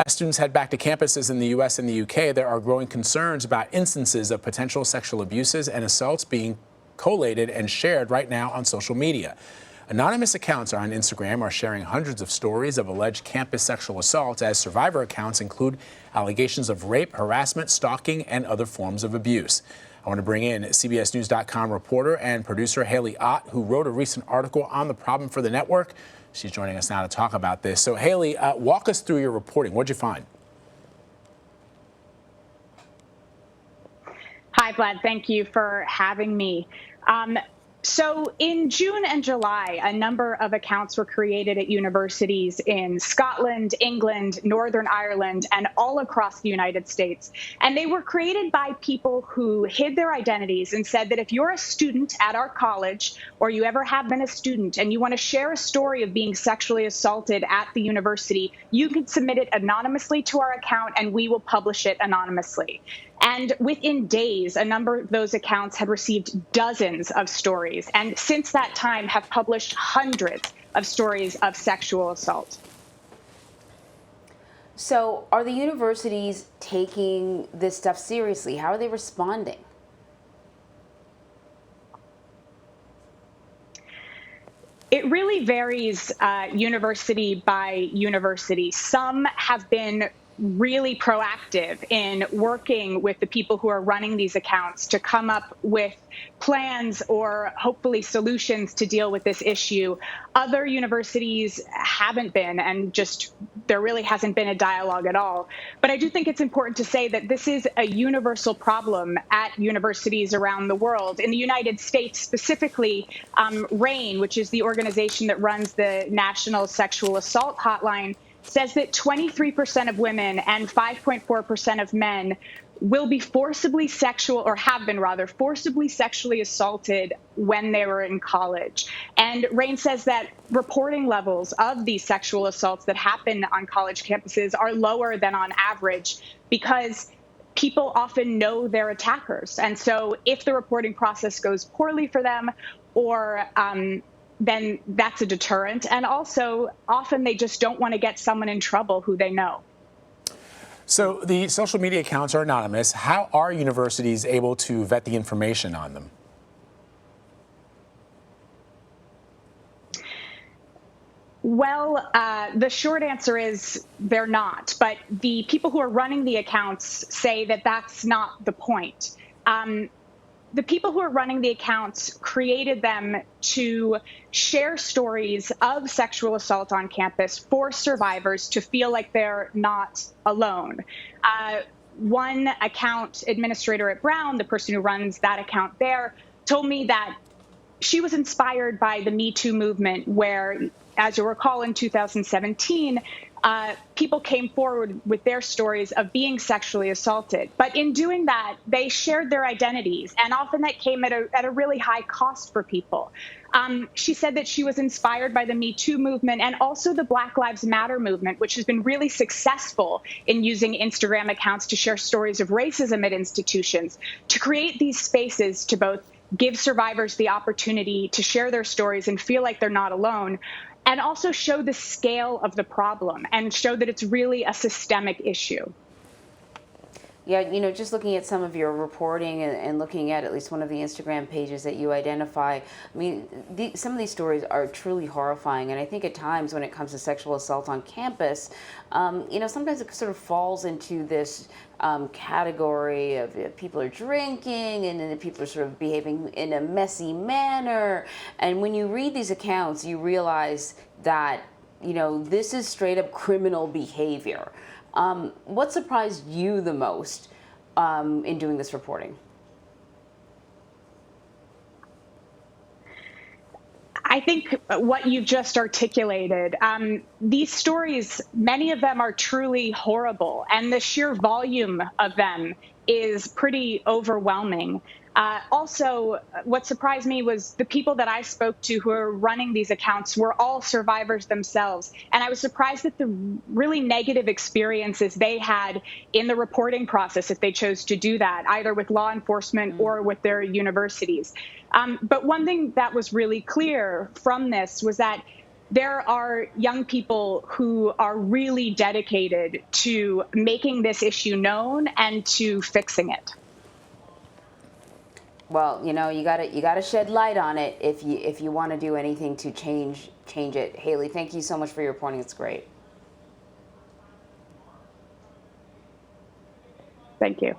As students head back to campuses in the U.S. and the U.K., there are growing concerns about instances of potential sexual abuses and assaults being collated and shared right now on social media. Anonymous accounts on Instagram are sharing hundreds of stories of alleged campus sexual assaults, as survivor accounts include allegations of rape, harassment, stalking, and other forms of abuse. I want to bring in CBSNews.com reporter and producer Haley Ott, who wrote a recent article on the problem for the network. She's joining us now to talk about this. So, Haley, walk us through your reporting. What'd you find? Hi, Vlad. Thank you for having me. So in June and July, a number of accounts were created at universities in Scotland, England, Northern Ireland, and all across the United States. And they were created by people who hid their identities and said that if you're a student at our college, or you ever have been a student, and you want to share a story of being sexually assaulted at the university, you can submit it anonymously to our account and we will publish it anonymously. And within days, a number of those accounts had received dozens of stories, and since that time have published hundreds of stories of sexual assault. So are the universities taking this stuff seriously? How are they responding? It really varies university by university. Some have been really proactive in working with the people who are running these accounts to come up with plans or hopefully solutions to deal with this issue. Other universities haven't been, and just there really hasn't been a dialogue at all. But I do think it's important to say that this is a universal problem at universities around the world. In the United States specifically, RAINN, which is the organization that runs the National Sexual Assault Hotline, says that 23% of women and 5.4% of men will be forcibly have been forcibly sexually assaulted when they were in college. And RAINN says that reporting levels of these sexual assaults that happen on college campuses are lower than on average because people often know their attackers. And so if the reporting process goes poorly for them, or then that's a deterrent. And also, often they just don't want to get someone in trouble who they know. So the social media accounts are anonymous. How are universities able to vet the information on them? Well, the short answer is they're not. But the people who are running the accounts say that that's not the point. The people who are running the accounts created them to share stories of sexual assault on campus for survivors to feel like they're not alone. One account administrator at Brown, the person who runs that account there, told me that she was inspired by the Me Too movement, where, as you'll recall, in 2017, people came forward with their stories of being sexually assaulted. But in doing that, they shared their identities, and often that came at a really high cost for people. She said that she was inspired by the Me Too movement and also the Black Lives Matter movement, which has been really successful in using Instagram accounts to share stories of racism at institutions, to create these spaces to both give survivors the opportunity to share their stories and feel like they're not alone, and also show the scale of the problem and show that it's really a systemic issue. Yeah, just looking at some of your reporting and looking at least one of the Instagram pages that you identify, I mean, some of these stories are truly horrifying. And I think at times when it comes to sexual assault on campus, sometimes it sort of falls into this category of people are drinking and then people are sort of behaving in a messy manner. And when you read these accounts, you realize that, this is straight up criminal behavior. What surprised you the most in doing this reporting? I think what you've just articulated, these stories, many of them are truly horrible, and the sheer volume of them is pretty overwhelming. Also, what surprised me was the people that I spoke to who are running these accounts were all survivors themselves. And I was surprised at the really negative experiences they had in the reporting process if they chose to do that, either with law enforcement or with their universities. But one thing that was really clear from this was that there are young people who are really dedicated to making this issue known and to fixing it. Well, you know, you gotta shed light on it if you want to do anything to change it. Haley, thank you so much for your reporting. It's great. Thank you.